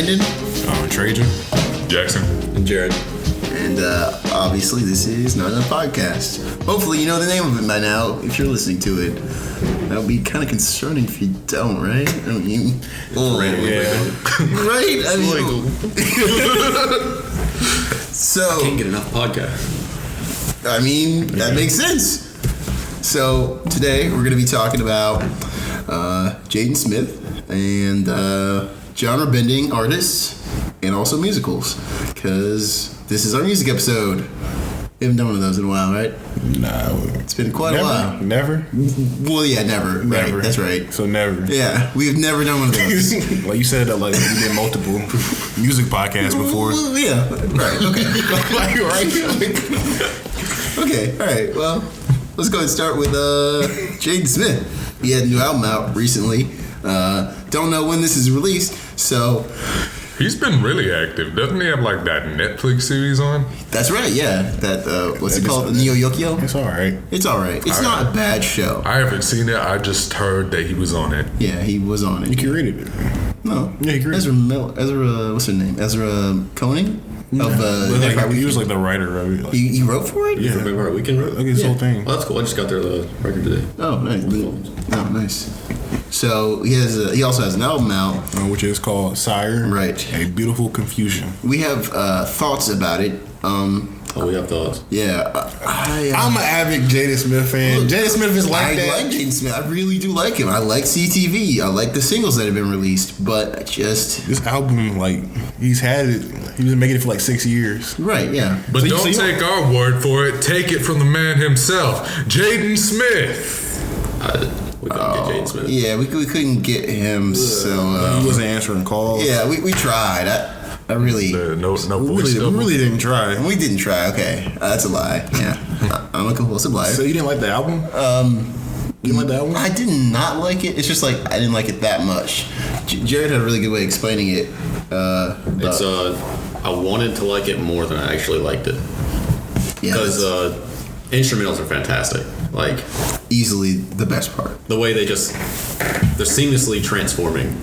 Brandon. Trajan. Jackson. And Jared. And obviously this is Not Enough Podcast. Hopefully you know the name of it by now if you're listening to it. That would be kind of concerning if you don't, right? I mean, right? I mean, so Can't get enough podcasts. I mean, that makes sense. So today we're going to be talking about Jaden Smith and genre-bending artists and also musicals, because this is our music episode. We haven't done one of those in a while, right? No. It's been quite a while. Never? Well, yeah, never. Right, that's right. So never. Yeah, we've never done one of those. Like you said, like you did multiple music podcasts before. Well, yeah, right, okay. Okay, all right, well, let's go ahead and start with Jaden Smith. He had a new album out recently. Don't know when this is released, so... He's been really active. Doesn't he have like that Netflix series on? That's right, yeah. That, what's it called? Neo Yokio? It's alright. It's alright. It's not a bad show. I haven't seen it. I just heard that he was on it. Yeah, he was on it. You curated it. No. Yeah, he curated it. Ezra, what's her name? Ezra Koenig? He was like the writer of it. Like, he wrote for it? Yeah. For Big Brother Weekend wrote? Look at this whole thing. Oh, that's cool. I just got their record today. Oh, nice. Oh, nice. So he also has an album out, which is called SYRE. Right. A Beautiful Confusion. We have thoughts about it. We have thoughts. Yeah. I'm an avid Jaden Smith fan. Jaden Smith is like that. I like Jaden Smith. I really do like him. I like CTV. I like the singles that have been released, but this album, like, he's had it. He's been making it for like 6 years. Right, yeah. But don't take our word for it. Take it from the man himself, Jaden Smith. We couldn't get Jaden Smith. Yeah, we couldn't get him, so... he wasn't answering calls. Yeah, we tried. I really... No voice. We really didn't try. We didn't try, okay. That's a lie, yeah. I'm a compulsive liar. So you didn't like the album? You didn't like the album? I did not like it. It's just like, I didn't like it that much. Jared had a really good way of explaining it. I wanted to like it more than I actually liked it. Yeah, because instrumentals are fantastic. Like, easily the best part. The way they're seamlessly transforming.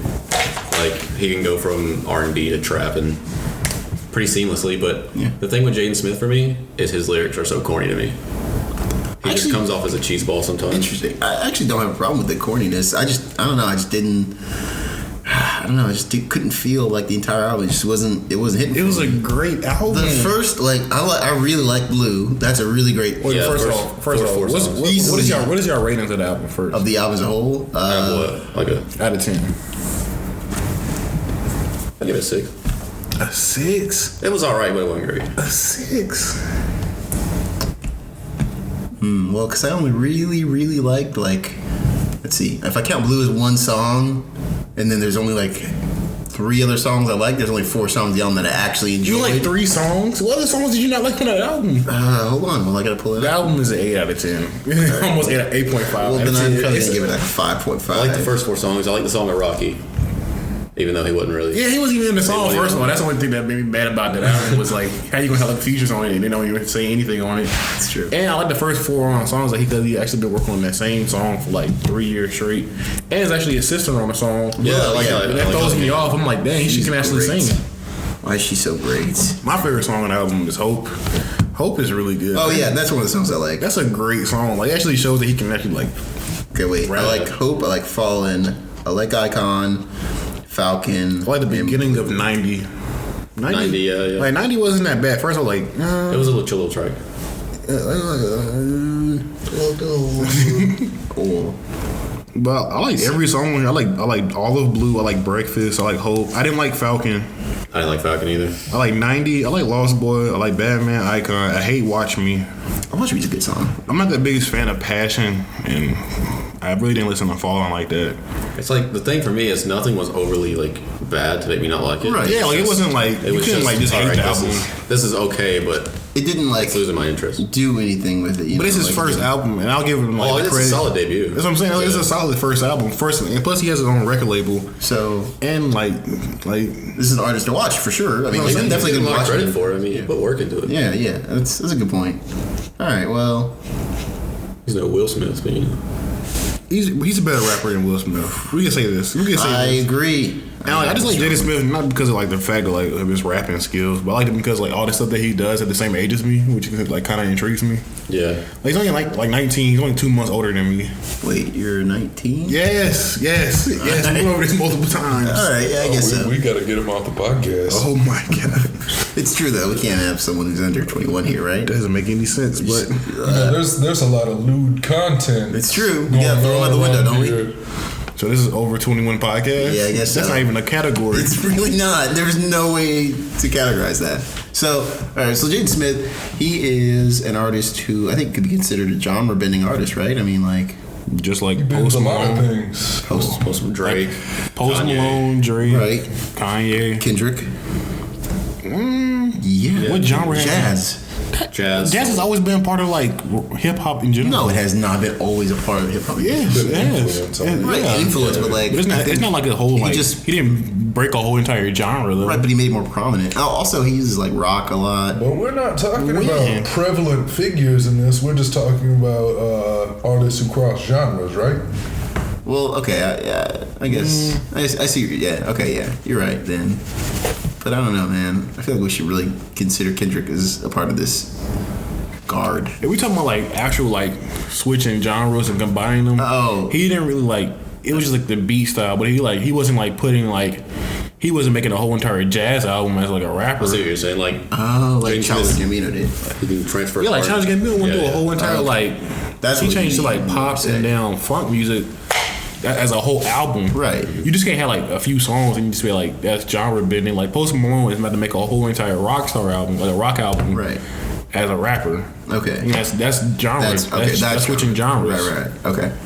Like, he can go from R&B to trap and pretty seamlessly. But the thing with Jaden Smith for me is his lyrics are so corny to me. He just comes off as a cheeseball sometimes. Interesting. I actually don't have a problem with the corniness. I don't know. I just couldn't feel like the entire album. It wasn't hitting. It was a great album. The first, I really like Blue. That's a really great. Well, first of all, what is y'all rating to the album first? Of the album as a whole? Out of 10. I give it a 6. A 6? It was alright, but it wasn't great. A 6. Well, because I only really, really liked, let's see. If I count Blue as one song, and then there's only 3 other songs I like, there's only 4 songs on the album that I actually enjoyed. You like 3 songs? What other songs did you not like on that album? Hold on. Well, I gotta pull it up. The album is an 8 out of 10. Almost 8.5. Well, then I'm probably gonna give it a 5.5. I like the first 4 songs. I like the song of Rocky. Even though he wasn't really... Yeah, he wasn't even in the song, first of all. That's the only thing that made me mad about that album was, how you gonna have, features on it and they don't even say anything on it. That's true. And I like the first 4 songs because he actually been working on that same song for, 3 years straight. And it's actually his sister on the song. That throws me off. I'm like, dang, she can actually sing. Why is she so great? My favorite song on the album is Hope. Hope is really good. Oh, yeah, that's one of the songs I like. That's a great song. It actually shows that he can actually, Okay, wait. I like Hope. I like Fallen. I like Icon. Falcon. I like the beginning of 90. 90, yeah. 90 wasn't that bad. First I was it was a chill little track. Cool. But I like every song. I like Olive Blue. I like Breakfast. I like Hope. I didn't like Falcon. I didn't like Falcon either. I like 90. I like Lost Boy. I like Batman Icon. I hate Watch Me. Watch Me's a good song. I'm not the biggest fan of Passion, and I really didn't listen to Fallen like that. It's the thing for me is nothing was overly bad to make me not like it. Right. Yeah, it wasn't you couldn't just hate the album. This is okay, but it didn't it's losing my interest. Do anything with it. But it's his first album, and I'll give him it's credit. a solid debut. That's what I'm saying. It's a solid first album. And plus he has his own record label. So and this is an artist to watch for sure. I mean, he's definitely getting a lot of credit it. for it. I mean, he put work into it. Yeah, that's a good point. All right, well, he's no Will Smith, but he's a better rapper than Will Smith. We can say this. I agree. And I just like Jaden Smith not because of like the fact of like of his rapping skills, but I like him because like all the stuff that he does at the same age as me, which like kind of intrigues me. Yeah, like, he's only like 19. He's only 2 months older than me. Wait, you're 19? Yes. We went over this multiple times. All right, yeah, I guess so. We got to get him off the podcast. Oh my god, it's true though. We can't have someone who's under 21 here, right? doesn't make any sense. But there's a lot of lewd content. It's true. We gotta throw them out the window, don't we? So this is over 21 podcast? Yeah, I guess that's not even a category. It's really not. There's no way to categorize that. So, all right. So Jaden Smith, he is an artist who I think could be considered a genre-bending artist, right? I mean, like just like Post Malone, Post Drake, Post Malone, Drake, right? Kanye, Kendrick. Yeah. What genre? Jazz. Jazz has always been part of like hip hop in general. No, it has not been always a part of hip hop. Yes, it has. Right, influence, but like, but it's not like a whole like. He didn't break a whole entire genre though. Right, but he made it more prominent. Also, he uses like rock a lot. But we're not talking about prevalent figures in this. We're just talking about artists who cross genres, right? Well, okay, I guess I see. Yeah, okay, yeah, you're right then. But I don't know, man. I feel like we should really consider Kendrick as a part of this guard. If we talking about like actual like switching genres and combining them, he didn't really like. It was just like the beat style, but he wasn't like putting like. He wasn't making a whole entire jazz album as like a rapper. I see what you're saying, like like Childish Gambino did. He can transfer. Yeah, like Childish Gambino went through a whole entire like. That's he changed to like pops and down funk music. As a whole album, right? You just can't have like a few songs and you just be like that's genre bending. Like Post Malone is about to make a whole entire rock star album, like a rock album, right? As a rapper, okay. And that's genres. That's switching genres, right? Okay.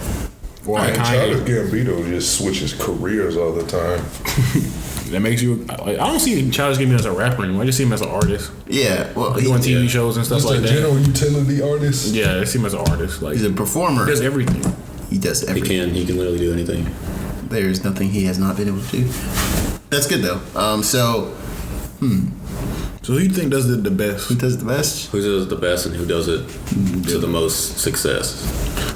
Or like Childish Gambino just switches careers all the time. That makes you. I don't see Childish Gambino as a rapper anymore. I just see him as an artist. Yeah, well, he's doing TV shows and stuff like that. General utility artist. Yeah, I see him as an artist. Like he's a performer. He does everything. He does everything. He can literally do anything. There's nothing he has not been able to do. That's good though. So who do you think does it the best? Who does it the best? Who does it the best and who does it to the most success?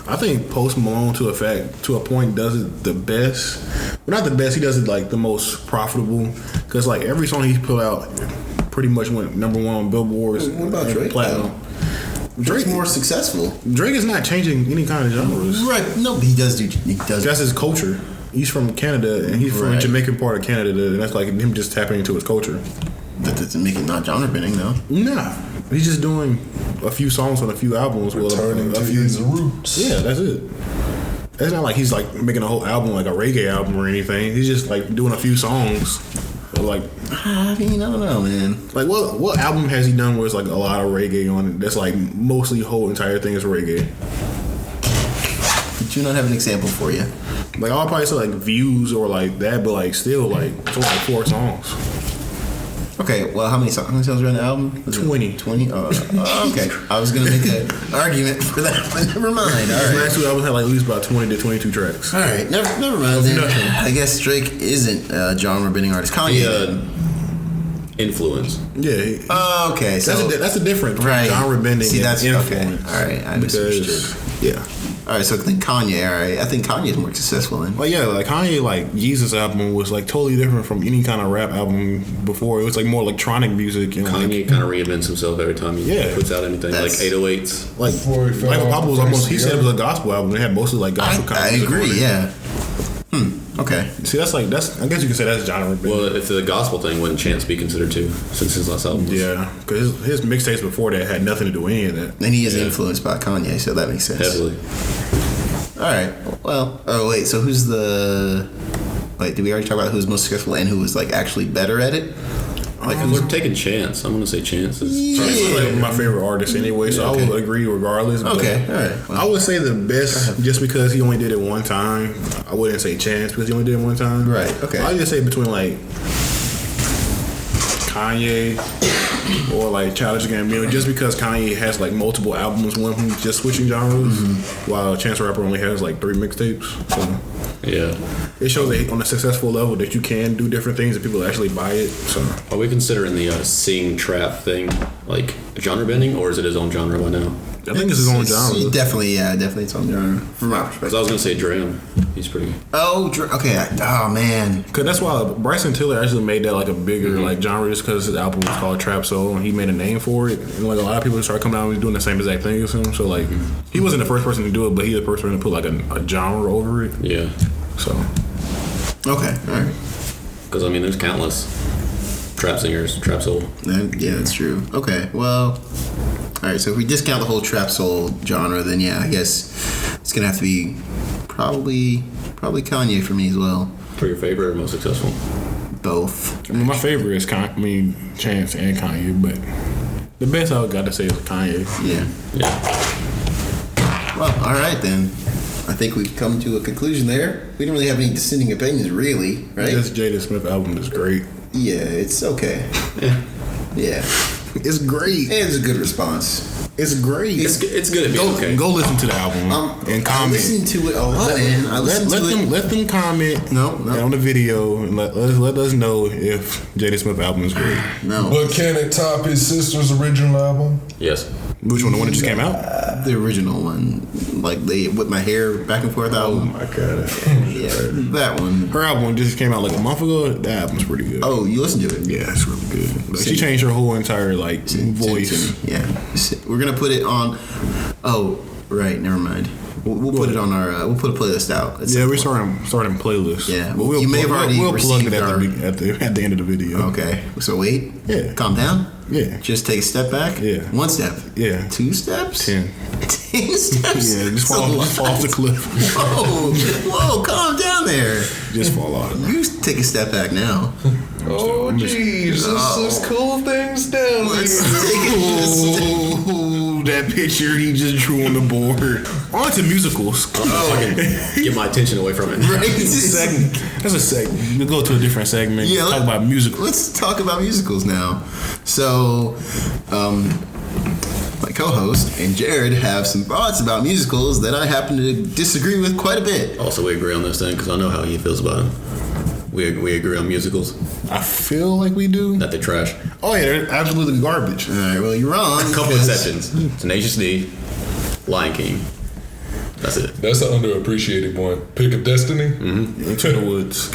I think Post Malone to a point does it the best. Well, not the best. He does it like the most profitable because like every song he's put out pretty much went number one on Billboard's. What about Drake? Platinum. Drake's more successful. Drake is not changing any kind of genres. Right. No, but he does. That's his culture. He's from Canada, and he's from the Jamaican part of Canada, and that's like him just tapping into his culture. That doesn't make it not genre bending, though. Nah. He's just doing a few songs on a few albums. Returning to his roots. Yeah, that's it. It's not like he's like making a whole album, like a reggae album or anything. He's just like doing a few songs. Like, I mean, I don't know, man. Like, what album has he done where it's like a lot of reggae on it? That's like mostly the whole entire thing is reggae. I do not have an example for you. Like, I'll probably say like Views or like that, but like still like it's only like 4 songs. Okay, well, how many songs are on the album? 20. 20? Okay. I was going to make an argument for that, but never mind. All right. The last 2 albums had like at least about 20 to 22 tracks. All right. Never mind then. I guess Drake isn't a genre-bending artist. Kanye. Influence. Yeah. Okay. So that's a difference. Right. Genre-bending. See, that's influence. Okay. All right. I misunderstood. Yeah. All right, so then Kanye. All right, I think Kanye's more successful then. Well, yeah, like Kanye, like Jesus album was like totally different from any kind of rap album before. It was like more electronic music. And Kanye like, kind of reinvents himself every time he puts out anything. Like 808s. Like Michael Papa was almost. He said it was a gospel album. It had mostly like gospel. I agree. Yeah. Okay. See, that's I guess you can say that's genre. Well, if the gospel thing, wouldn't Chance be considered too, since his last album? Yeah, because his mixtapes before that had nothing to do with any of that. And he is influenced by Kanye, so that makes sense. Heavily. All right. Well, wait. So who's the? Did we already talk about who's most successful and who was like actually better at it? Like we're taking Chance. I'm gonna say Chance is like my favorite artist anyway, so I would agree regardless. Okay, all right. Well, I would say the best just because he only did it one time. I wouldn't say Chance because he only did it one time. Right. Okay. I'd just say between like Kanye or like Childish Gambino, just because Kanye has like multiple albums, one from just switching genres, while Chance the Rapper only has like 3 mixtapes. So yeah, it shows that on a successful level that you can do different things and people actually buy it. So are we considering the sing trap thing like genre bending, or is it his own genre by now? I think it's his own genre. Definitely its own genre from my perspective. Because I was gonna say Dram. He's pretty. Oh, okay. Oh man. Cause that's why Bryson Tiller actually made that like a bigger like genre, just because his album was called Trap Soul and he made a name for it. And like a lot of people started coming out and doing the same exact thing as him. So like he wasn't the first person to do it, but he the first person to put like a genre over it. Yeah. So. Okay. All right. Because I mean, there's countless trap singers, trap soul. Yeah, that's true. Okay. Well. All right. So if we discount the whole trap soul genre, then yeah, I guess it's gonna have to be probably Kanye for me as well. For your favorite or most successful? Both. I mean, my favorite is Chance and Kanye, but the best I got to say is Kanye. Yeah. Well, all right then. I think we've come to a conclusion there. We don't really have any dissenting opinions, really, right? This Jaden Smith album is great. Yeah, it's okay. Yeah. It's great. It's a good response. It's great. It's good at being okay. Go listen to the album and comment. I listen to it a lot, man. Let them comment on the video and let us know if Jaden Smith album is great. No. But can it top his sister's original album? Yes. Which one? The one that just came out? The original one. Like they whip my hair back and forth album. Oh my god. Yeah, that one. Her album just came out like a month ago. That album's pretty good. Oh, you listened to it? Yeah, it's really good. Like, she changed her whole entire voice. Yeah. We're gonna put it on. Oh, right. Never mind. We'll put it on our. We'll put a playlist out. Yeah, we're starting playlists. Yeah, you may have already we'll plug it received at the end of the video. Okay, so wait. Yeah. Calm down. Yeah. Just take a step back. Yeah. 1 step. Yeah. 2 steps. 10. 10 steps. Yeah, just fall off the cliff. Whoa, calm down there. Just fall off. You take a step back now. Oh, jeez. There's cool things down Let's here. take it. Oh, that picture he just drew on the board. On to musicals. I don't know if I can get my attention away from it. Right. That's a segment. We'll go to a different segment. Yeah, Talk about musicals. Let's talk about musicals now. So, my co-host and Jared have some thoughts about musicals that I happen to disagree with quite a bit. Also, we agree on this thing because I know how he feels about them. We agree on musicals. I feel like we do. That they're trash. Oh yeah, they're absolutely garbage. All right, well, you're wrong. A couple exceptions. Tenacious D, Lion King. That's it. That's an underappreciated one. Pick of Destiny? Mm-hmm. Into the Woods.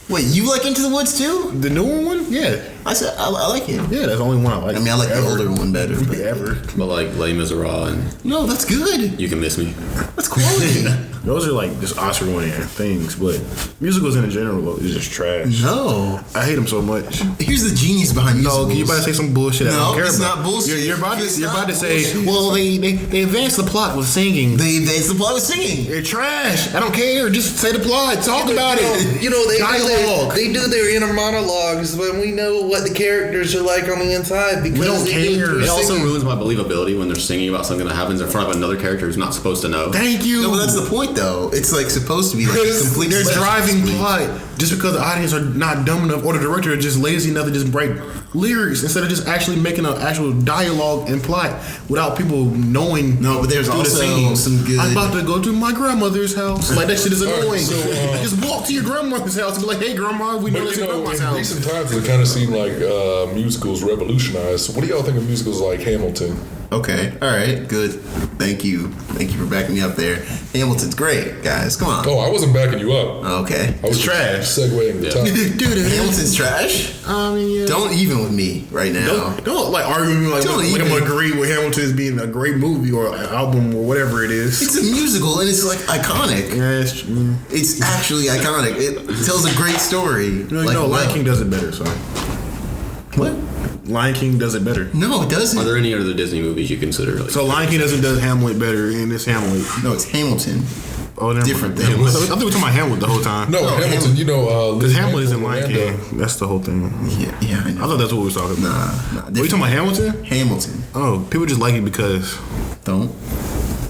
Wait, you like Into the Woods too? The newer one? Yeah. I said I like it. Yeah, that's the only one I like. I mean, I like the older one better. But Ever. But like Les Miserables and no, that's good. You Can Miss Me. That's quality. Those are like just Oscar-winning things, but musicals in general is just trash. No, I hate them so much. here's the genius behind musicals. No, you about to say some bullshit I don't care it's about. not bullshit. You're about It's to not say, bullshit. well, they advance the plot with singing. It's the plot of singing. They're trash. I don't care. Just say the plot. Talk about it. They do their inner monologues when we know what the characters are like on the inside because We don't care. It also singing. ruins my believability when they're singing about something that happens in front of another character who's not supposed to know. Thank you. No, but that's the point, though. It's like supposed to be like complete. They're special. driving plot just because the audience are not dumb enough or the director is just lazy enough to just break lyrics instead of just actually making an actual dialogue and plot without people knowing. No, but there's through the also singing. some good. I'm about to go to my grandmother's house. Like that shit is annoying. so, just walk to your grandmother's house and be like, "Hey, grandma, we know But this you is know, grandma's in house." recent times, it kind of seemed like musicals revolutionized. So what do y'all think of musicals like Hamilton? Okay, all right, good. Thank you for backing me up there. Hamilton's great, guys. Come on. Oh, I wasn't backing you up. Okay. I was trash. Segueing the topic. Dude, Hamilton's trash. I mean, yeah. Don't even with me right now. Don't like argue with me like I'm gonna agree with Hamilton as being a great movie or an album or whatever it is. It's a musical and it's like iconic. Yeah, it's true. It's actually iconic. It tells a great story. Lion King does it better. So What? Lion King does it better. No, it doesn't. Are there any other Disney movies you consider? Like, So Lion King does Hamlet better, and it's Hamlet. No, it's Hamilton. Oh, never Different mind. thing. I think we're talking about Hamlet the whole time. No, Hamilton. You know, Because Hamlet is in Lion Miranda. King. That's the whole thing. Yeah, I I know. thought that's what we were talking about. Nah. Were you talking about Hamilton? Hamilton. Oh, people just like it because Don't.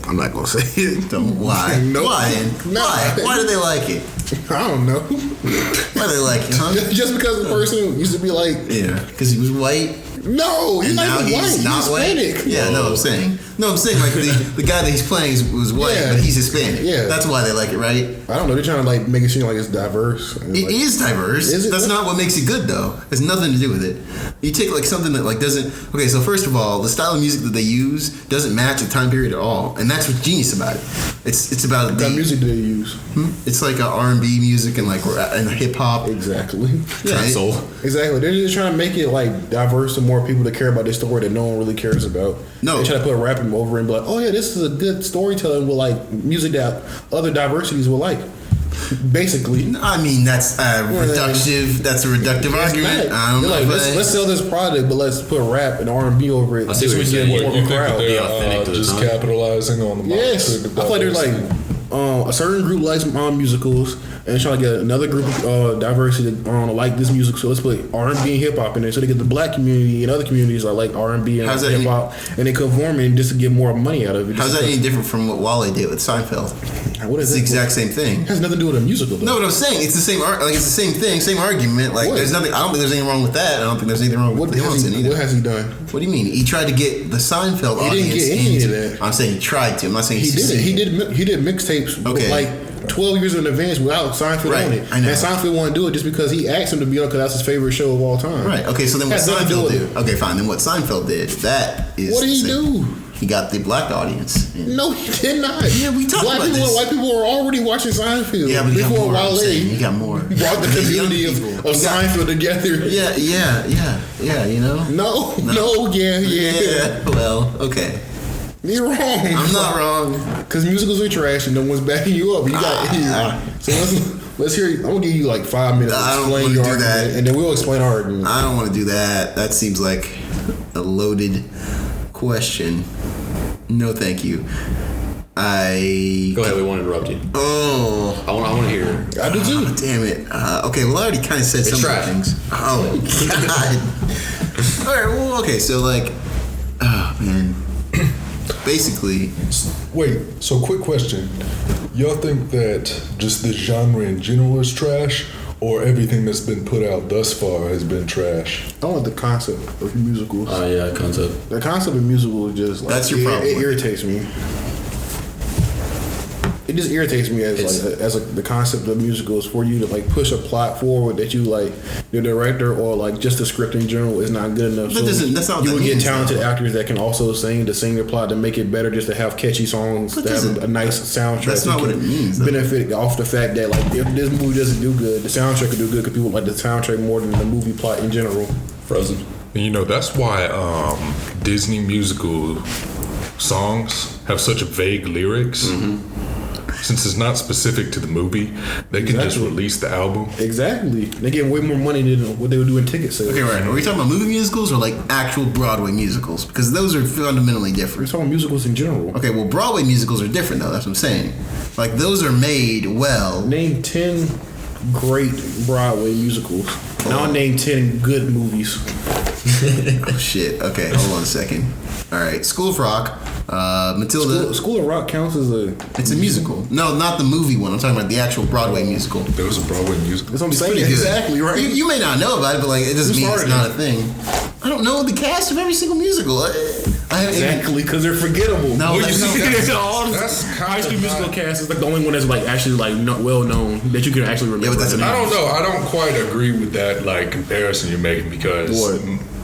I'm not gonna say it. Don't. Why? No. Why? No. Why? Why do they like it? I don't know. Why do they like it, huh? Just because the person used to be like, Yeah, because he was white. No, he's and not now even white. he's not white. Hispanic. Yeah, no, I'm saying like the guy that he's playing was white, Yeah. but he's Hispanic. Yeah. That's why they like it, right? I don't know. They're trying to like make it seem like it's diverse. And It like, is diverse. Is it? That's not what makes it good, though. It has nothing to do with it. You take like something that like doesn't. Okay, so first of all, the style of music that they use doesn't match the time period at all, and that's what's genius about it. It's about What kind of music do they use? It's like R&B music and like and hip hop. Exactly. Yeah, Soul. Exactly. They're just trying to make it like diverse and more people to care about this story that no one really cares about. No. They try to put rapping over and be like, oh yeah, this is a good storytelling with like music that other diversities will like. Basically. I mean, that's reductive. That's a reductive argument. I don't know. Like, let's sell this product, but let's put rap and R&B over it. I see what you're Just saying. to get more You of a think crowd. that Be authentic they're to the just time. capitalizing on the Yes, market? I feel like there's like a certain group likes musicals and trying to get another group of diversity that like this music. So let's put R&B and hip hop in there. So they get the black community and other communities are like R&B and How's that hip hop, and they conform it just to get more money out of it. How's that any different from what Wale did with Seinfeld? What is It's the that? exact same thing. It has nothing to do with a musical. Though. No, what I'm saying, it's the same. Like it's the same thing, same argument. Like What? there's nothing. I don't think there's anything wrong with that. I don't think there's anything wrong with Hamilton either. What has he done? What do you mean? He tried to get the Seinfeld He audience didn't get any into. of that. I'm saying he tried to. I'm not saying He did succeeded. it. He did mixtapes Okay. with like 12 years in advance without Seinfeld Right, on it. I know. And Seinfeld wanted to do it just because he asked him to be on because that's his favorite show of all time. Right. Okay. So then what Has nothing to do Seinfeld with did? Okay, fine. Then what Seinfeld did? That is. What did he the same. do? He got the black audience. in. No, he did not. Yeah, we talked Black about people, this. White people were already watching Seinfeld. Yeah, but he got before more. I'm Wale saying he got more. brought the community of Young people. Seinfeld together. Yeah. You know. No, yeah. Yeah. Well, okay. You're wrong. I'm not wrong. Because musicals are trash and no one's backing you up. You got So let's hear. I'm gonna give you like 5 minutes to I don't explain wanna your do argument, that. and then we'll explain our argument. I don't want to do that. That seems like a loaded question. No, thank you. Go ahead. We won't interrupt you. Oh, I want to hear. I do too. damn it. Okay, well, I already kind of said some of the trash. things. Oh, God. All right, well, okay, so, like, oh, man. Basically, Wait, so quick question. Y'all think that just this genre in general is trash, or everything that's been put out thus far has been trash? I don't like the concept of musicals. Yeah, concept. The concept of musicals is just like That's your problem. It irritates me. It just irritates me as the concept of musicals for you to like push a plot forward that you like the director or like just the script in general is not good enough. That doesn't- that's not what you that would get means, talented though. actors that can also sing the plot to make it better, just to have catchy songs, That to have doesn't- a nice soundtrack. that's not that what can it means, though. Benefit off the fact that like if this movie doesn't do good, the soundtrack could do good because people like the soundtrack more than the movie plot in general. Frozen. And you know, that's why Disney musical songs have such vague lyrics. Since it's not specific to the movie, they can just Exactly. release the album. Exactly, they get way more money than what they would do in ticket sales. okay, right. Are we talking about movie musicals or like actual Broadway musicals? Because those are fundamentally We're different. talking musicals in general. Okay, well, Broadway musicals are different, though. That's what I'm saying. Like, those are made well. Name 10 great Broadway musicals. Now name 10 good movies. Oh, shit. Okay, hold on a second. All right, School of Rock, Matilda. School of Rock counts as a. It's a musical. No, not the movie one. I'm talking about the actual Broadway musical. There was a Broadway musical. That's what I'm saying. Pretty good. Exactly, right? You may not know about it, but like it doesn't Who mean it's started not it? a thing. I don't know the cast of every single musical. I haven't even. Exactly, because they're forgettable. No, Well, that's you see, not- all that's the kind High School of Musical not- cast is like the only one that's like actually like well known that you can actually remember. Yeah, but that's the I names. don't know. I don't quite agree with that like comparison you're making because What?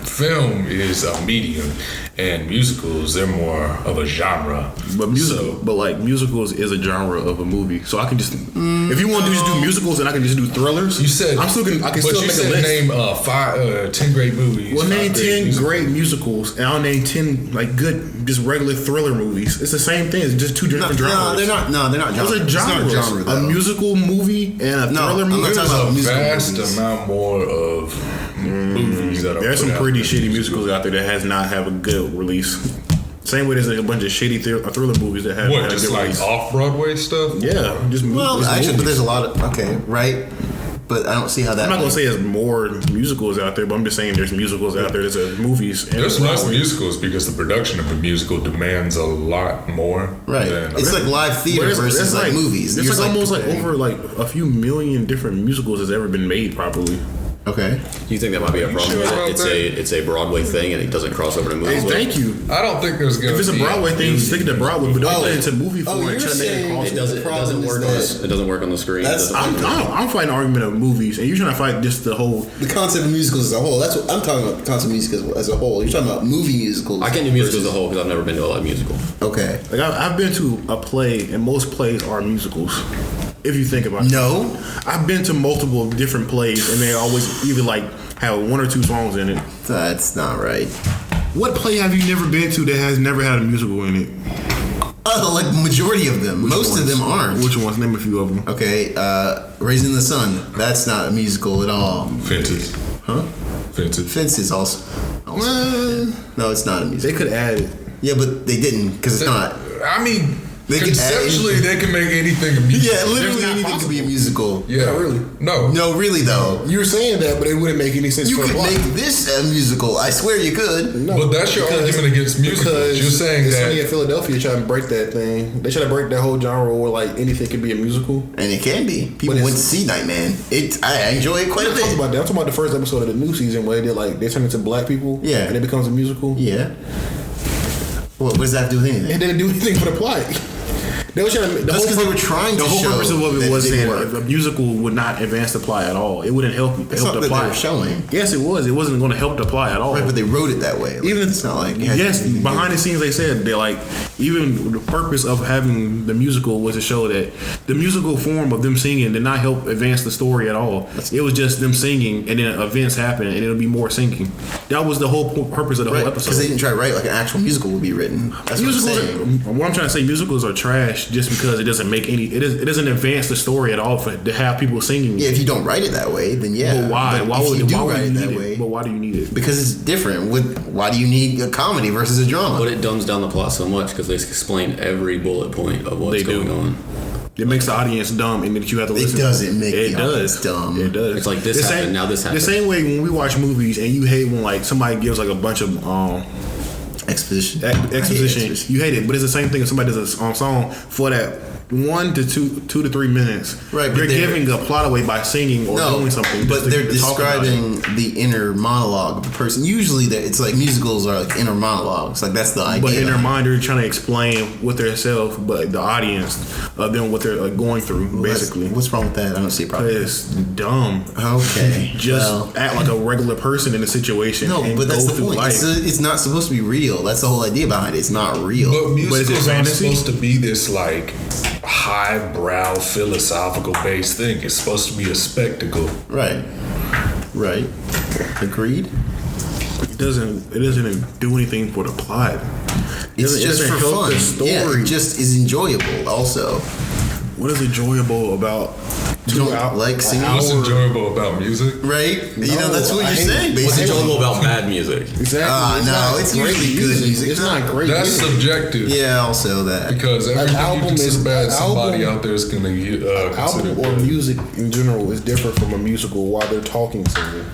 film is a medium and musicals they're more of a genre. But musical, So- but like musicals is a genre of a movie, so I can just if you want to just do musicals, then I can just do thrillers. You said I'm still gonna, I can but still you make said a list. name 10 great movies. Well, name 5 great 10 musicals. great musicals, and I'll name 10 like good, just regular thriller movies. It's the same thing. It's just two different genres. No, they're not. No, they're not genres. Those are It's not genres. a genre, a though. musical movie and a No, thriller I'm not movie. talking There's about a musical vast movies. amount more of movies that are There's some put out pretty than shitty musicals out there that has not have a good release. Same way there's like a bunch of shitty thriller movies that have What, had a just good like release. off-Broadway stuff? Yeah, just Well, just actually, but movies. there's a lot of right. But I don't see how that. I'm not gonna say there's more musicals out there, but I'm just saying there's musicals out there. There's movies. And There's less Broadway. musicals because the production of a musical demands a lot more. Right. Than It's like live But theater it's- versus it's like movies. It's You're like almost like comparing. over like a few million different musicals has ever been made, probably. Okay. Do you think that might be a problem sure with about it? It's a Broadway thing and it doesn't cross over to movies. Hey, thank you. I don't think there's going to If be. it's a Broadway thing, stick it to Broadway, but don't Oh. put it into movie Oh, form. you're saying It doesn't problem work. is that- It doesn't work on the screen. That's- It doesn't work. I'm fighting an argument of movies, and you're trying to fight just the whole. The concept of musicals as a whole. That's what I'm talking about. The concept of music as a whole. You're talking about movie musicals. I can't do musicals as a whole because I've never been to a live musical. Okay. Like I've been to a play, and most plays are musicals. If you think about it. No. I've been to multiple different plays, and they always either like have one or two songs in it. That's not right. What play have you never been to that has never had a musical in it? Like majority of them. Most of them aren't. Which ones? Name a few of them. Okay. Raising the Sun. That's not a musical at all. Fences. Huh? Fences. Fences also. No, it's not a musical. They could add it. Yeah, but they didn't because it's not. I mean, They can add conceptually, anything. they can make anything a musical. Yeah, literally not anything could be a musical. Yeah. Not really. No. No, really though. You were saying that, but it wouldn't make any sense You for could a plot. make this a musical. I swear you could. No, But that's your argument against musicals. because You're saying it's that- funny in Philadelphia trying to break that thing. They try to break that whole genre where like anything could be a musical. And it can be. People But went to it's- see Nightman. I enjoy it quite a I'm talking bit. about that. I'm talking about the first episode of the new season where they did like they turn into black people. Yeah. and it becomes a musical. Yeah. What does that have to do with anything? It didn't do anything for the plot. They were trying to. That's because they were trying to The whole show purpose of that it was it didn't saying work. if a musical would not advance the plot at all. It wouldn't help That's help not the that they plot. were showing. Yes, it was. It wasn't going to help the plot at all. Right, but they wrote it that way. Like, Even it's not like it has yes, to be behind the scenes they said they like even the purpose of having the musical was to show that the musical form of them singing did not help advance the story at all. It was just them singing and then events happen and it'll be more singing. That was the whole purpose of the right whole because episode. they didn't try to write like an actual musical would be written. That's what I'm saying. What I'm trying to say, musicals are trash just because it doesn't make any. It doesn't advance the story at all to have people singing. Yeah, if you don't write it that way, then yeah. But why? But Why if would you do why would write you it need that it? way? But why do you need it? Because it's different. Why do you need a comedy versus a drama? But it dumbs down the plot so much because they explain every bullet point of what's They do. going on. It makes the audience dumb, and then you have to listen. doesn't make it the does. audience dumb. It does. It's like this happened, now this happened. The same way when we watch movies, and you hate when like somebody gives like a bunch of Exposition. exposition. You hate it, but it's the same thing if somebody does a song for that 1 to 2 to 3 minutes. Right, but they're they're- giving a plot away by singing or doing something. But just they're to talk about it. describing the inner monologue of the person. Usually, it's like musicals are like inner monologues. Like that's the idea. But in their behind mind, they're trying to explain what they're self, but the audience of them what they're going through, it. basically. What's wrong with that? I don't see a problem. It's dumb. Okay. Just well, act like a regular person in a situation. no, and but that's go the through point. life. It's not supposed to be real. That's the whole idea behind it. It's not real. But musicals it aren't fantasy? supposed to To be this like highbrow philosophical based thing, it's supposed to be a spectacle. Right. Right. Agreed. It doesn't do anything for the plot. It's It just doesn't for help fun. the story. Yeah, it just is enjoyable. Also, What is enjoyable about you don't like singing, What's enjoyable about music? right? You know, that's what I you're hate saying. it. What's Basically, enjoyable about bad music? Exactly. no, it's great usually good music. It's not great That's music. subjective. yeah, also that. Because everything album you consider is- bad, an somebody album- out there is going to consider Album or bad. music in general is different from a musical while they're talking singing.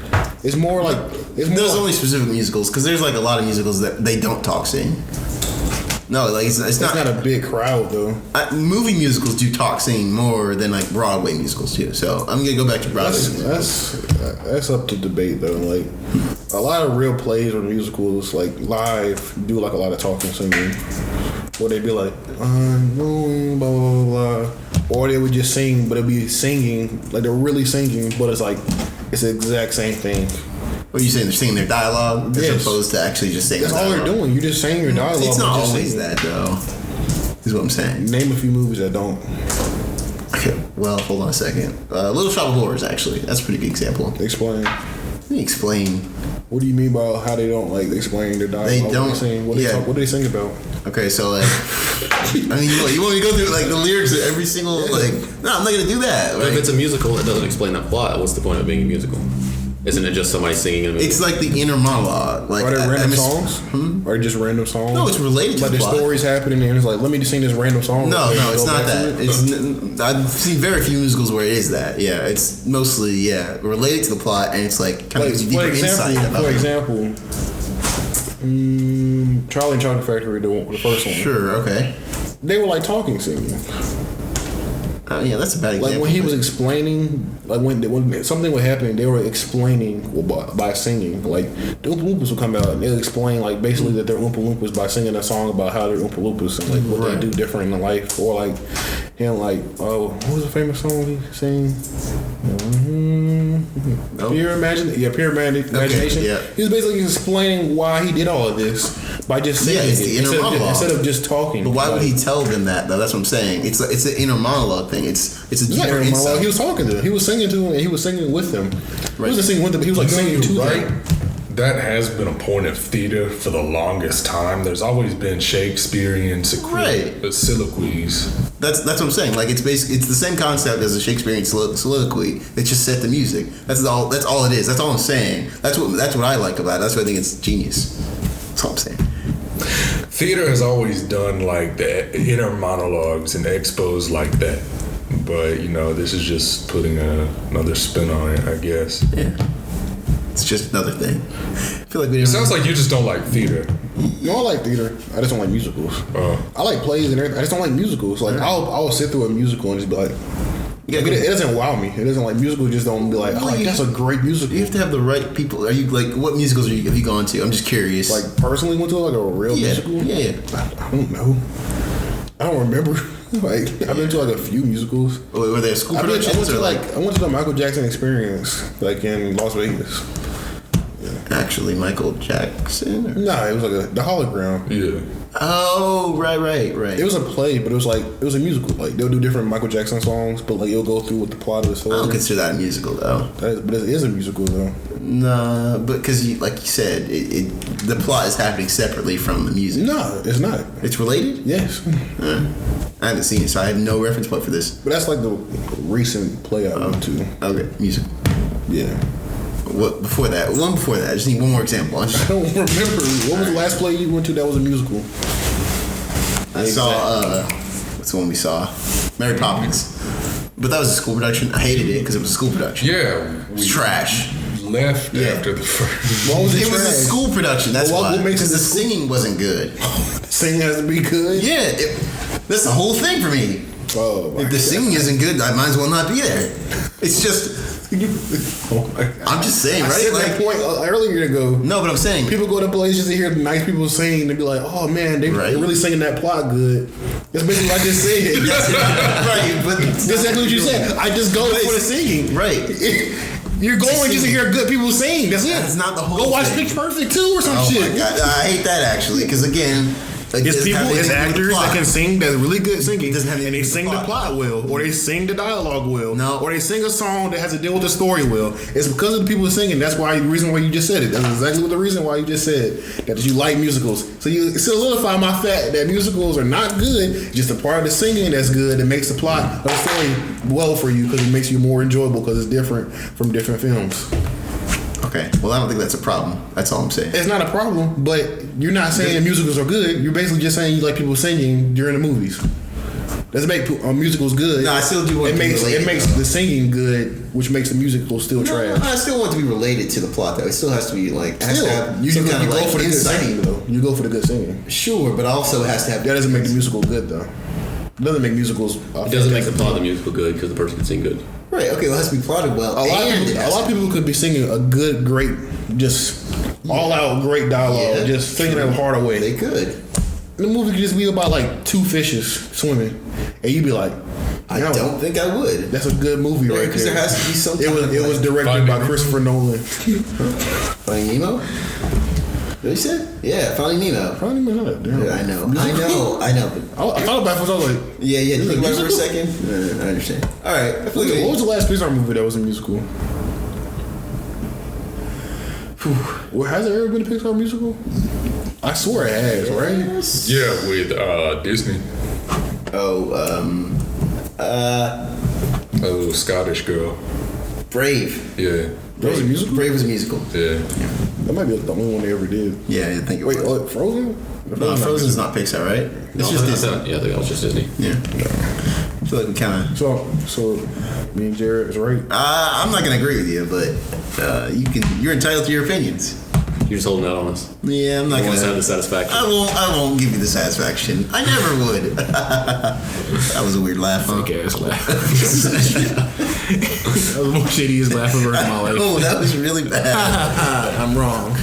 It's more like There's only specific musicals because there's like a lot of musicals that they don't talk sing. No, like it's not. a big crowd though. Movie musicals do talk sing more than like Broadway musicals too. So I'm gonna go back to Broadway. That's up to debate though. Like a lot of real plays or musicals, like live, do like a lot of talking singing. Or they'd be like, blah, blah, blah, blah. Or they would just sing, but it'd be singing, like they're really singing, but it's like, it's the exact same thing. What are you saying? They're singing their dialogue as Yes. opposed to actually just saying. That's the all they're dialogue. doing. You're just saying your dialogue. It's not but just always singing. that though. Is what I'm saying. Name a few movies that don't. Okay, well, hold on a second. Little Shop of Horrors, actually. That's a pretty good example. Explain. Let me explain. What do you mean by how they don't like explain their dialogue? They What don't- sing? What, yeah. what do they sing about? Okay, so like, I mean, you want me to go through like the lyrics of every single like? No, I'm not gonna do that. But if Like, it's a musical, it doesn't explain that plot. What's the point of being a musical? Isn't it just somebody singing in a movie? it's like the inner monologue. Like, Are they random I'm songs? Are they just random songs? No, it's related to like the the plot. story's happening and it's like, let me just sing this random song. No, and it's go not back to that. it. I've seen very few musicals where it is that. Yeah, it's mostly related to the plot, and it's like kind of gives you deeper insight about for it. example, Charlie and Chocolate Factory, the first one. Sure. Okay. They were like talking singing. Yeah, that's a bad example. Like when he was explaining like when something would happen, they were explaining by singing. Like the Oompa Loompas would come out and they'll explain like basically that they're Oompa Loompas by singing a song about how they're Oompa Loompas and like what they do different in life. Or like him like what was the famous song he sang? Pure Imagination. Okay, yeah. He was basically explaining why he did all of this by just singing it's the inner monologue. instead of just talking. But why would he tell them that though? That's what I'm saying. It's an inner monologue thing. It's a deeper insight. He was talking to them. He was singing to them and he was singing with them. He wasn't singing with them, but he was like singing to them. That has been a point of theater for the longest time. There's always been Shakespearean soliloquies. That's what I'm saying. Like it's the same concept as a Shakespearean soliloquy. It's just set to music. That's all it is. That's all I'm saying. That's what I like about it. That's why I think it's genius. That's all I'm saying. Theater has always done like the inner monologues and expos like that. But this is just putting another spin on it, I guess. Yeah. It's just another thing. I feel like it sounds like you just don't like theater. No, I like theater. I just don't like musicals. I like plays and everything. I just don't like musicals. Like I'll sit through a musical and just be like, it doesn't wow me. It doesn't like musicals. Just don't be like, that's a great musical. You have to have the right people. Are you like what musicals have you gone to? I'm just curious. Like personally went to like a real musical. Yeah. I don't know. I don't remember. Like I've been to like a few musicals. Were they school productions? I went to the Michael Jackson Experience like in Las Vegas. Actually, Michael Jackson? No, it was like the hologram. Yeah. Oh, right. It was a play, but it was a musical. Like they'll do different Michael Jackson songs, but like it'll go through with the plot of the story. I don't consider that a musical though. But it is a musical though. Nah, but because like you said, the plot is happening separately from the music. No, it's not. It's related? Yes. I haven't seen it, so I have no reference point for this. But that's like the recent play I went to. Okay, musical. Yeah. What before that? One before that. I just need one more example. I don't remember. What was the last play you went to that was a musical? I saw. What's the one we saw? Mary Poppins. But that was a school production. I hated it because it was a school production. Yeah, it was trash. Left after the first. What was it was a school production. That's why. What makes it the singing wasn't good. Singing has to be good. Yeah, that's the whole thing for me. Oh, if the singing isn't good, I might as well not be there. It's just. I'm just saying, right? I said that point earlier ago. No, but I'm saying people go to places to hear nice people sing and be like, "Oh man, they're really singing that plot good." That's basically what I just said. Right, but that's exactly what you said. I just go for the singing. Right. You're going just to hear good people sing. That's it. That's not the whole. Go watch Pitch Perfect 2 or some shit. My God. I hate that actually, because again. It's actors that can sing that's really good singing, and they sing the plot well, or they sing the dialogue well, or they sing a song that has to deal with the story well. It's because of the people singing. That's why the reason why you just said it. That's exactly the reason why you just said that you like musicals. So you solidify my fact that musicals are not good. Just a part of the singing that's good that makes the plot of the story well for you because it makes you more enjoyable because it's different from different films. Okay, well, I don't think that's a problem. That's all I'm saying. It's not a problem, but you're not saying that musicals are good. You're basically just saying you like people singing during the movies. Doesn't make musicals good. No, I still do want it makes the singing good, which makes the musical still trash. I still want to be related to the plot, though. It still has to be like. You go for the good singing, though. You go for the good singing. Sure, but also it has to have. That doesn't make the musical good, though. It doesn't make musicals. It doesn't make the plot of the musical good because the person can sing good. Right. Okay. Well, it has to be plotted well. A lot of people could be singing a good, great, just all-out great dialogue, just singing it hard away. They could. The movie could just be about like two fishes swimming, and you'd be like, I don't think I would. That's a good movie right there. Because there has to be something. It was directed by Christopher Nolan. Finding Nemo? What you said? Yeah, Finding Nemo. Finding Nemo. Yeah, I know. I thought about it. I was like, yeah. Think about it for a second. I understand. All right. What was the last Pixar movie that was a musical? Well, has there ever been a Pixar musical? I swear it has, right? Yeah, with Disney. Scottish girl. Brave. Yeah. Was a musical? Brave was a musical. Yeah. That might be the only one they ever did. Yeah, I think it was. Wait, Frozen? No, Frozen's not Pixar, right? It's just Disney. Yeah, I think that was just Disney. Yeah. I feel like we kind of. So, me and Jared is right. I'm not gonna agree with you, but you're entitled to your opinions. You're just holding out on us. Yeah, I'm not gonna have the satisfaction. I won't give you the satisfaction. I never would. That was a weird laugh. Fake ass laugh. That was the most shittiest laugh I've ever heard in my life. Oh, that was really bad. I'm wrong.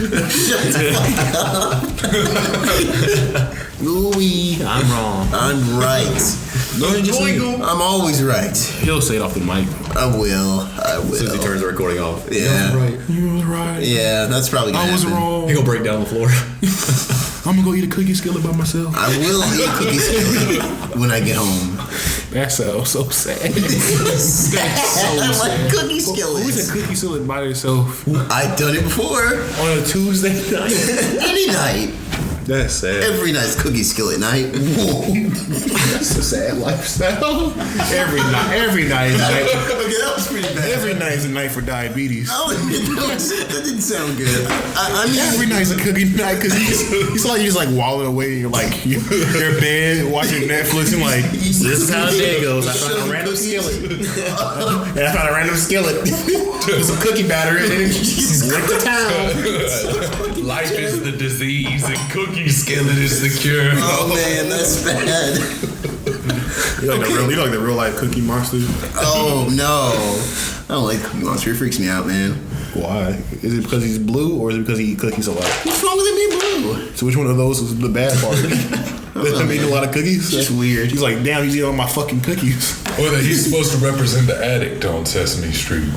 Louis, I'm wrong. I'm right. Go ahead and just say it. I'm always right. He'll say it off the mic. I will. As soon as he turns the recording off. Yeah. You was right. Yeah, that's probably gonna I was happen. wrong. He gonna break down the floor. I'm gonna go eat a cookie skillet by myself. I will eat cookie skillet when I get home. That sounds so sad. I like cookie Who's skillets. a cookie skillet by yourself I've done it before. on a Tuesday night? Any night. That's sad. Every night's cookie skillet night. Whoa. That's a sad lifestyle. Every night is a night. Okay, that was pretty bad. Every night is a night for diabetes. Oh, that didn't sound good. I mean, Every night's a cookie night because it's like you're just like wallowing away in your like your bed watching Netflix and like this is how the day goes. I found a random skillet and I found a random skillet with some cookie batter in it. Went to town. Life is the disease and cookie skillet is the cure. oh man, that's bad. You like the real life Cookie Monster? Oh no, I don't like Cookie Monster. It freaks me out, man. Why? Is it because he's blue or is it because he eats cookies a lot? What's wrong with it being blue? So which one of those is the bad part? Does he eat a lot of cookies? It's just weird. He's like, damn, he's eating all my fucking cookies. Or that he's supposed to represent the addict on Sesame Street.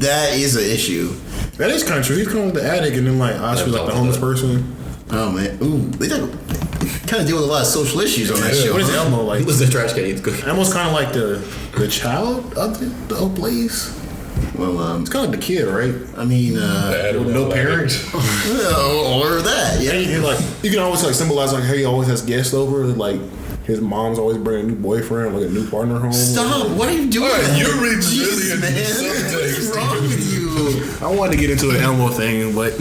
That is an issue. That is kind of true. He's kind of the addict and then like Oscar like the homeless person. Oh man, ooh, they kind of deal with a lot of social issues on that show. What is huh? Elmo like? Listen, the trash can eats cookies. Almost kind of like the child of the old place. Well, It's kind of like the kid, right? I mean, The addict no addict. parents. or that, yeah. And like you can always like symbolize like how he always has guests over. Like his mom's always bringing a new boyfriend, like a new partner home. Stop! What are you doing? Alright, you're reading Jesus, really man. into subtext. What's wrong with you? I wanted to get into an Elmo thing, but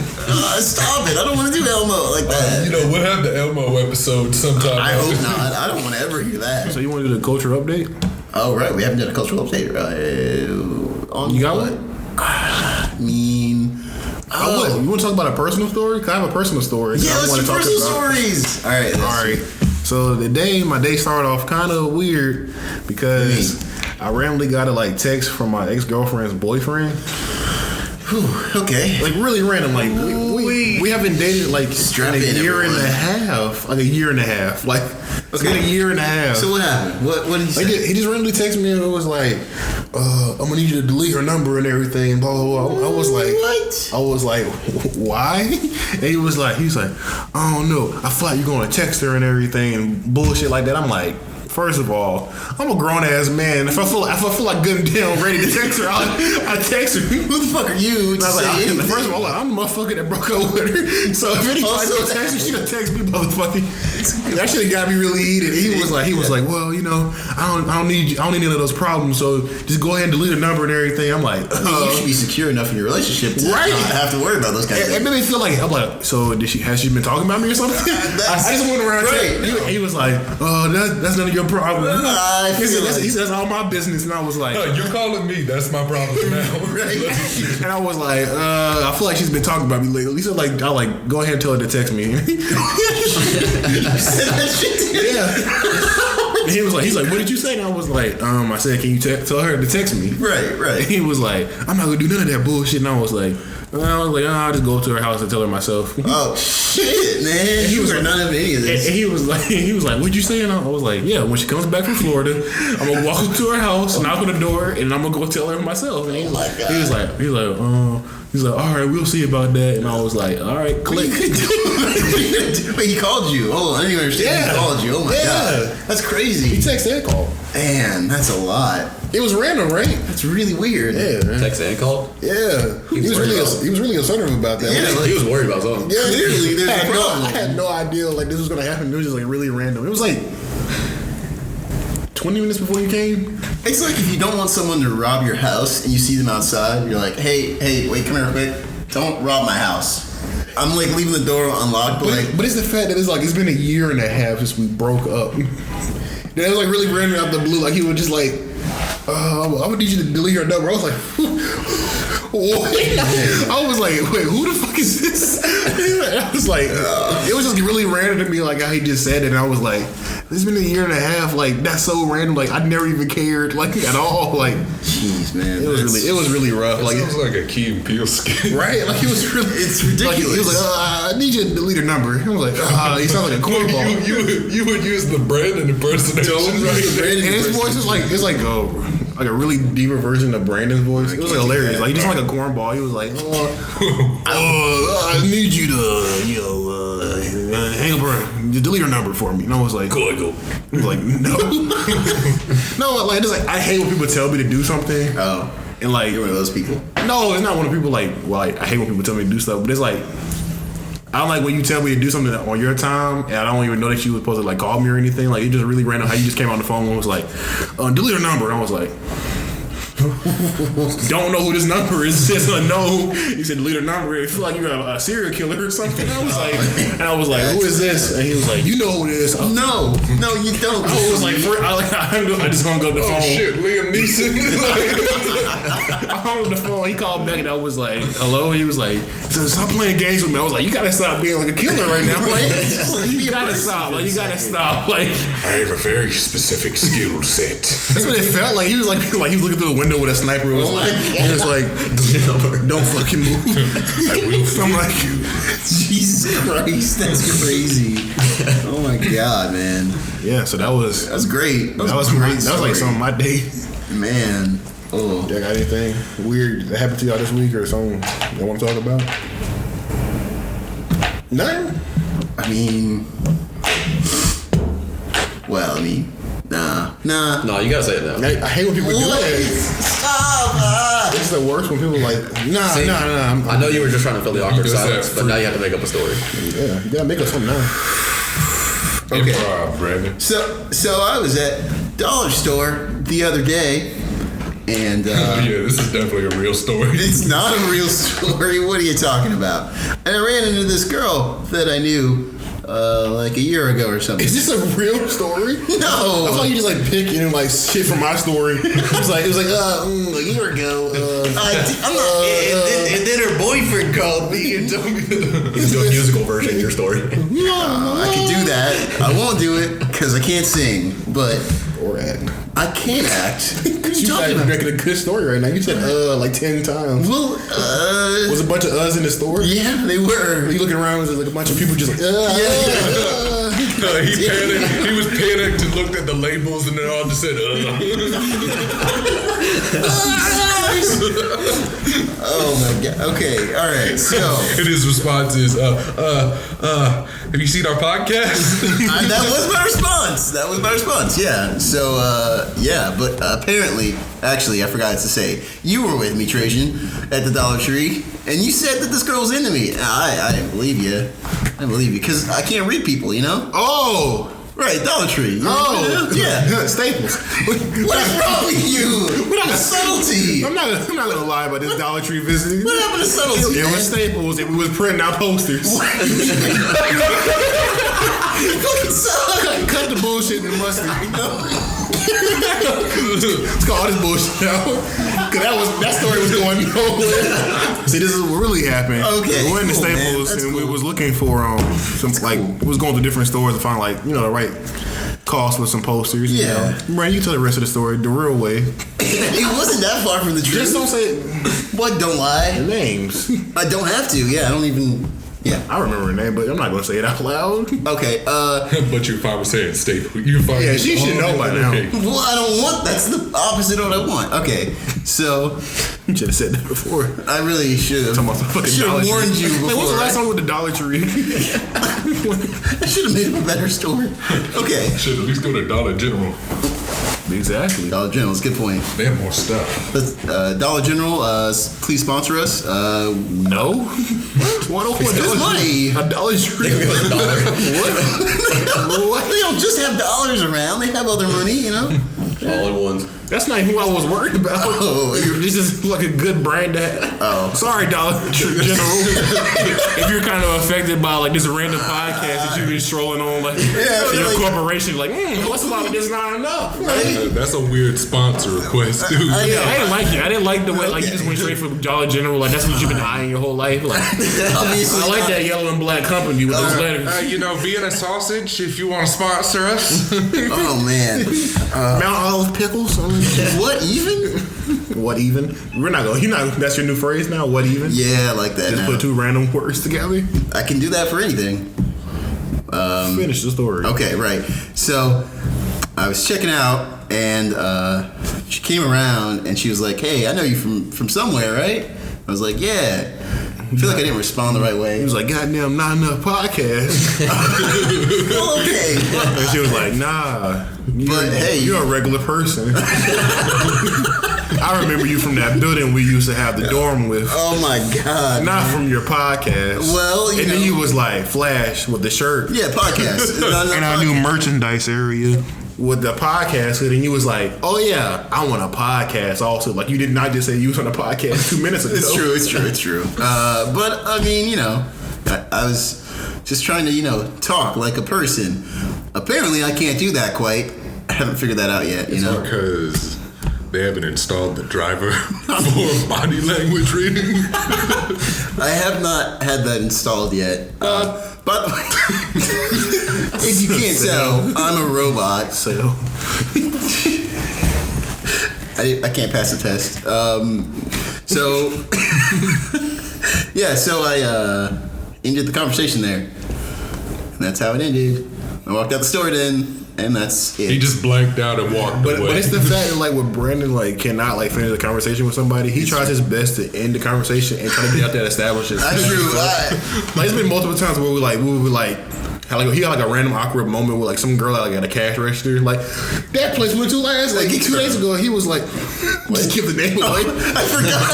Stop it! I don't want to do Elmo like that. You know, we'll have the Elmo episode sometime. I hope not. I don't want to ever hear that. so you want to do the culture update? Oh right, we haven't done a cultural update. On You got what? one? I mean, Oh, you want to talk about a personal story? 'Cause I have a personal story. yeah, I let's wanna do talk personal about. stories. All right, All right. So my day started off kind of weird because I randomly got a like text from my ex-girlfriend's boyfriend. Whew, okay. Like really random. Like we haven't dated like Strap in in, a year and everyone. a half. Like a year and a half. Like it's been a year and a half. So what happened? What did he Like say? he just randomly texted me and it was like, I'm gonna need you to delete her number and everything. Blah blah blah. I was like, What? I was like, why? And he was like, I don't know. I thought you gonna text her and everything and bullshit like that. I'm like, first of all, I'm a grown ass man. If I feel like good and damn ready to text her, I text her. Who the fuck are you? And I was like, first of all, I'm the motherfucker that broke up with her. So if anybody Also gonna text me, she gonna text me, motherfucker. That shit got me really heated. He was like, well, you know, I don't need any of those problems. So just go ahead and delete her number and everything. I'm like, you should be secure enough in your relationship to Right. not have to worry about those kind of it things. made me feel like I'm like, so has she been talking about me or something? I just went around. Right. He was like, oh, that's none of your problem. I He feel said, like- he said, that's all my business, and I was like. No, you're calling me. That's my problem now. And I was like, I feel like she's been talking about me lately. He said, like, I like go ahead and tell her to text me. You said that shit to me? Yeah. And he's like, what did you say? And I was like, I said, can you tell her to text me? Right, right. And he was like, I'm not gonna do none of that bullshit. And I was like, I'll just go to her house and tell her myself. Oh shit, man! You were none of any of this. And he was like, what'd you say? And I was like, yeah, when she comes back from Florida, I'm gonna walk up to her house, knock on the door, and I'm gonna go tell her myself. And he was like, all right, we'll see about that. And I was like, all right, click. Wait, he called you? Oh, I didn't even understand. Yeah. He called you. Oh my Yeah. god, that's He crazy. texted and called. Man, that's a lot. It was random, right? That's really weird. Yeah, man. Text and call. Yeah, he was really assertive about that. Yeah, like, He was worried about something. Yeah, Clearly, there's a problem. I had no idea like this was gonna happen. It was just like really random. It was like 20 minutes before you came. it's like if you don't want someone to rob your house and you see them outside, you're like, hey, wait, come here real quick. Don't rob my house. I'm like leaving the door unlocked, but like, But it's the fact that it's been a year and a half since we broke up. That was like really random out the blue. Like he was just like, I would need you to delete her number. I was like, I was like, wait, who the fuck is this? I was like, it was just really random to me, like how he just said it, and I was like, this has been a year and a half, like that's so random, like I never even cared, like at all, like. Jeez, man, it was really rough. That like sounds like a Key and Peele skit, right? Like it was really, it's ridiculous. Like, he was like, I need you to delete a number. I was like, he sounds like a cornball. You would use the Brandon impersonation, right? And his voice is like a really deeper version of Brandon's voice. It was like hilarious. Like he just like a cornball. He was like, I need you to, hang up, delete her number for me. And I was like, Go. He was like, no, no. Like just like I hate when people tell me to do something. Oh, and like you're one of those people. No, it's not one of people like. Well, I hate when people tell me to do stuff, but it's like. I don't like when you tell me to do something on your time, and I don't even know that you were supposed to like call me or anything. Like it just really random how you just came on the phone and was like, delete her number. And I was like, don't know who this number is. Just no. You said delete her number. It feel like you're a serial killer or something. I was like, who is this? And he was like, you know who it is. No, you don't. I was like, I just hung up the phone. Oh shit, Liam Neeson. I hung up the phone. He called back and I was like, hello. He was like, stop playing games with me. I was like, you gotta stop being like a killer right now. Like, you gotta stop. Like, you gotta stop. Like, I have a very specific skill set. That's what it felt like. He was like he was looking through the window with a sniper. He was like, don't fucking move. I will. I'm like, Jesus Christ, that's crazy. Oh my god, man. Yeah, so that's great. That was great. That was like some of my day. Man. Oh. Y'all got anything weird that happened to y'all this week or something y'all want to talk about? Nothing? I mean, nah. No, you gotta say it now. I hate when people do that. Stop! It's the worst when people are like, nah. I know you were just trying to fill the awkward just silence, said but now you have to make up a story. Yeah, you gotta make up something now. Okay. Improv, Brandon. So I was at Dollar Store the other day, and Yeah, this is definitely a real story. it's not a real story. What are you talking about? And I ran into this girl that I knew like a year ago or something. Is this a real story? No. I thought you just like picking like shit from my story. It was like a year ago. And then her boyfriend called me and told me You can do a musical version of your story. I can do that. I won't do it because I can't sing, but Or act. I can act. What are you You talking guys are about? making a good story right now. You said like 10 times. Well, Was a bunch of us in the store? yeah, they were. You looking around, was like a bunch of people just like, No, he panicked. He was panicked and looked at the labels, and then all just said, Oh my god. Okay, all right. So And his response is, have you seen our podcast? that was my response. Yeah. So but apparently, actually, I forgot to say, you were with me, Trajan, at the Dollar Tree, and you said that this girl was into me. I didn't believe you. I didn't believe you because I can't read people, you know. oh, Right, Dollar Tree. oh, Yeah. Staples. What's wrong with you? What happened to subtlety? I'm not gonna lie about this Dollar Tree visit. What happened to subtlety? It was Staples and we was printing out posters. Cut the bullshit in the mustard. Let's call this bullshit out. Cause that story was going nowhere. See, this is what really happened. Okay, We went to cool, man. Staples That's and we cool. was looking for some we was going to different stores to find the right cost with some posters. Yeah. You know. Right, you tell the rest of the story the real way. It wasn't that far from the truth. Just don't say What? Don't lie. names. I don't have to. Yeah, I don't even. Yeah. I remember her name, but I'm not gonna say it out loud. Okay. But you're fine with saying Staple. You're fine. Yeah, she should know by now. Well, I don't want. That's the opposite of what I want. Okay. So You should have said that before. I really should have. Talking about the fucking Should Dollar have Tree. warned you before. Like, what's the last right? time with the Dollar Tree? I should have made up a better story. Okay. Should at least go to Dollar General. Exactly. Dollar General. That's a good point. They have more stuff. Dollar General, please sponsor us. No. What? Give us money. A Dollar Tree. What? They don't just have dollars around. They have other money, you know. All in ones. That's not even what I was worried about. Oh. This is like a good brand to have. Oh. Sorry, Dollar General. If you're kind of affected by like this random podcast that you've been strolling on, like your corporation, like, what's about this not enough? That's a weird sponsor request, dude. I didn't like it. I didn't like the way like you just went straight for Dollar General. Like that's what you've been eyeing your whole life. Like, I like that yellow and black company with those letters. Vienna sausage, if you want to sponsor us. Oh man, Mount Olive pickles. what even? What even? We're not going. That's your new phrase now. What even? Yeah, I like that. Just now. put two random words together. I can do that for anything. Finish the story. Okay, right. So I was checking out, and she came around, and she was like, "Hey, I know you from somewhere, right?" I was like, "Yeah." I feel like I didn't respond the right way. He was like, "Goddamn, not enough podcasts." Well, okay. And she was like, "Nah, you're a regular person." I remember you from that building we used to have the dorm with. Oh my god! Not from your podcast. Well, and then you was like Flash with the shirt. Yeah, podcast. In our new merchandise area with the podcast, and you was like, "Oh yeah, I want a podcast." Also, like you did not just say you was on a podcast 2 minutes ago. It's true. But I mean, I was just trying to talk like a person. Apparently, I can't do that quite. I haven't figured that out yet. It's because they haven't installed the driver for body language reading. I have not had that installed yet. But if you can't tell, I'm a robot. So I can't pass the test. So I ended the conversation there. And that's how it ended. I walked out the store then. And that's it. He just blanked out and walked away. But it's the fact that like when Brandon like cannot like finish the conversation with somebody, he tries his best to end the conversation and try to get out there establishes. That's true. Like it's been multiple times where we he had like a random awkward moment with like some girl like at a cash register. Like that place we went to last like 2 days ago. He was like, just give the name away. I forgot.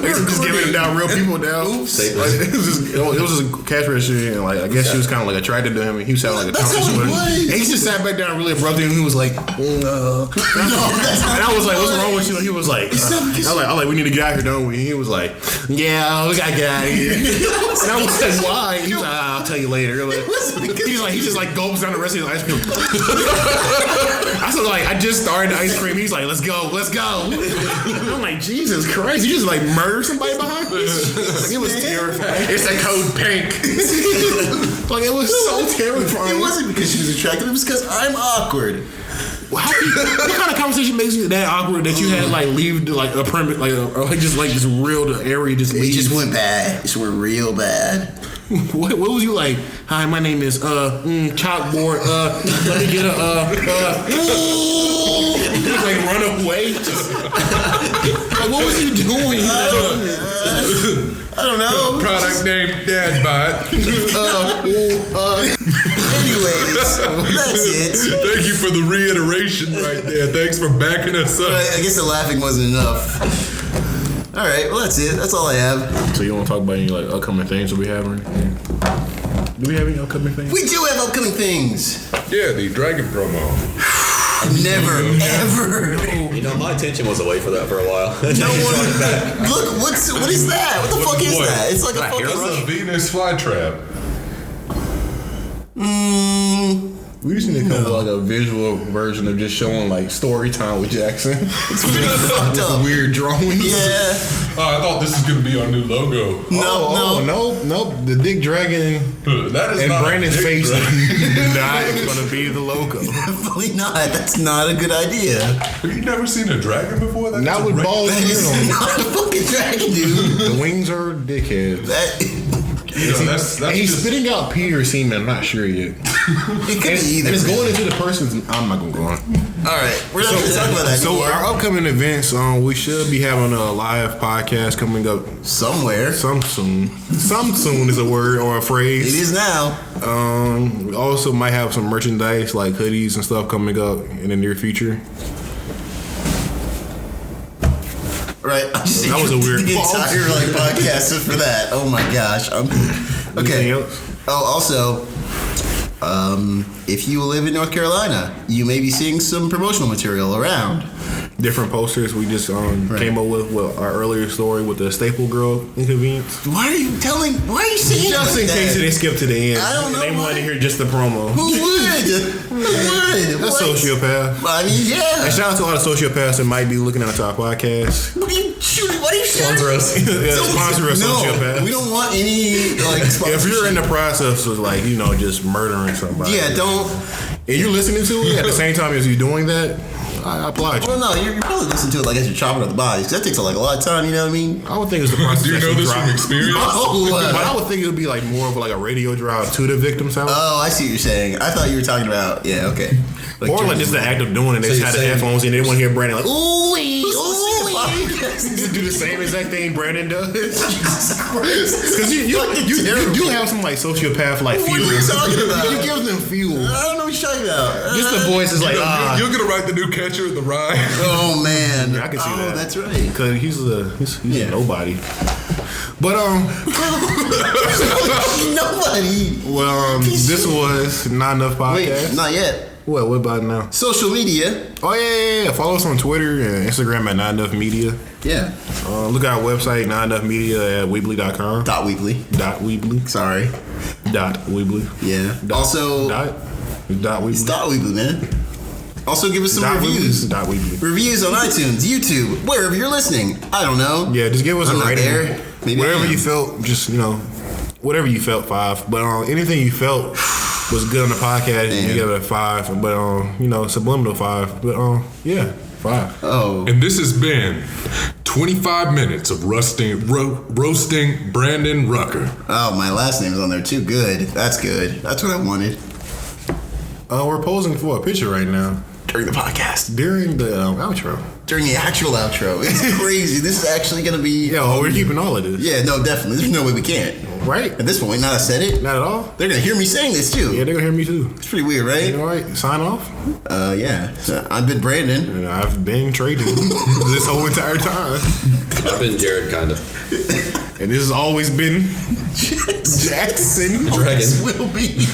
Just giving down real people down. Oops. Like, it was just a cash register, and like I guess she was kind of like attracted to him, and he was having like a conversation with her. And he just sat back down really abruptly, and he was like, and I was like, what's wrong with you? And he was like, I was like, we need to get out here, don't we? And he was like, yeah, we gotta get out of here. And I was like, why? And he was like, I'll tell you later. Like, he's like, he just like gulps down the rest of his ice cream. I was like, I just started the ice cream. He's like, let's go. I'm like, Jesus Christ, you just like murder somebody behind me? Like, it was terrifying. It's like code pink. Like it was so terrifying. It wasn't because she was attractive. It was because I'm awkward. What kind of conversation makes you that awkward that you had to like leave like a permit or just real the area just leave? It just went bad. It just went real bad. What was you like? Hi, my name is chalkboard. Let me get a just like run away. Like, what was you doing? I don't know. Product name Dadbot. Anyways, that's it. Thank you for the reiteration right there. Thanks for backing us up. I guess the laughing wasn't enough. All right, well that's it. That's all I have. So you want to talk about any like upcoming things that we have or anything? Do we have any upcoming things? We do have upcoming things. Yeah, the Dragon promo. Never, ever. My attention was away for that for a while. No one. Look, what is that? What the fuck is that? It's like a fucking. It's a Venus flytrap. We just need to come with like a visual version of just showing like story time with Jackson. It's really fucked up. Weird drawings. Yeah. Oh, I thought this was gonna be our new logo. No. The Dick Dragon That is and not Brandon's face Dragon. is not gonna be the logo. Definitely not. That's not a good idea. Have you never seen a dragon before? That Not is a with ra- balls That in is them. not a fucking dragon, dude. The wings are dickheads. That's And he's just- spitting out Peter semen. I'm not sure yet. It could be either. And it's going into the person's. I'm not gonna go on. All right, we're not going to talk about that So anymore. our upcoming events, we should be having a live podcast coming up Somewhere. some soon. Some soon is a word or a It phrase. is now. We also might have some merchandise like hoodies and stuff coming up in the near future. Right. That was a weird The pause. entire podcast is for that. Oh my gosh. Okay. Anything else? Oh, also, if you live in North Carolina, you may be seeing some promotional material around. different posters. We just came up with our earlier story with the Staple Girl inconvenience. Why are you saying Just in case they skip to the end. I don't know They why. wanted to hear just the promo. Who would? A sociopath. I mean, yeah. And shout out to all the sociopaths that might be looking at our podcast. What are you shooting? What are you shooting? Sponsor us. Yeah, sponsor a sociopath. No, we don't want any like. If you're in the process of like, just murdering somebody. yeah, don't. And you're listening to it at the same time as you're doing that, I applaud you. Well, no, you're probably listening to it like as you're chopping up the bodies. 'Cause that takes like a lot of time. You know what I mean? I would think it's the process. Do you know that this drive- from experience? But I would think it would be like more of like a radio drive to the victim's house. Oh, I see what you're saying. I thought you were talking about. Yeah, okay. Or like just the act of doing it. They So just you're had the saying- headphones in. They want to hear Brandon like, ooh, Just do the same exact thing Brandon does. Jesus Christ. Because you do have some like sociopath like What fuel. are you talking about? You give them fuel. I don't know what you're talking about. Just the voice is like, You're gonna write the new catcher in the rye. Oh man. Yeah, I can see that. That's right. Because he's Yeah. a nobody. But Nobody. well this was Not Enough Wait, Podcast. not yet. What about now? Social media. Oh yeah. Follow us on Twitter and Instagram at Not Enough Media. Yeah. Look at our website, Not Enough Media at Weebly.com. Weebly. Weebly. Sorry. Weebly. Yeah. Also, Weebly. it's Weebly, man. Also, give us some reviews. Weebly. Reviews on iTunes, YouTube, wherever you're listening. I don't know. Yeah, just give us I'm a not rating. there. Maybe Whatever I am. you felt, just whatever you felt, 5. But anything you felt was good on the podcast, you give it a 5. But subliminal 5. But yeah, 5. Oh. And this has been 25 minutes of roasting Brandon Rucker. Oh, my last name is on there too. Good. That's good. That's what I wanted We're posing for a picture right now during the podcast. during the outro. During the actual outro. It's crazy. This is actually going to be. Yeah, we're keeping all of this. Yeah, no, definitely. There's no way we can't. Right? At this point, now I said it, Not at all. they're going to hear me saying this too. Yeah, they're gonna hear me too. It's pretty weird, right? All right, sign off. Yeah. So I've been Brandon. And I've been trading this whole entire time. I've been Jared, kind of. And this has always been Jackson. Dragon. Will be.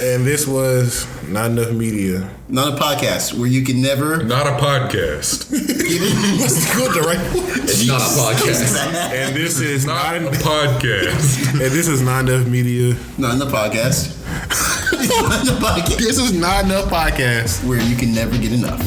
And this was Not Enough Media. Not a podcast where you can never Not a podcast. That's good, right? It's not a podcast. And this is Not a podcast. And this is Not Enough Media. Not in the podcast. Not in the podcast This is Not Enough Podcast. where you can never get enough.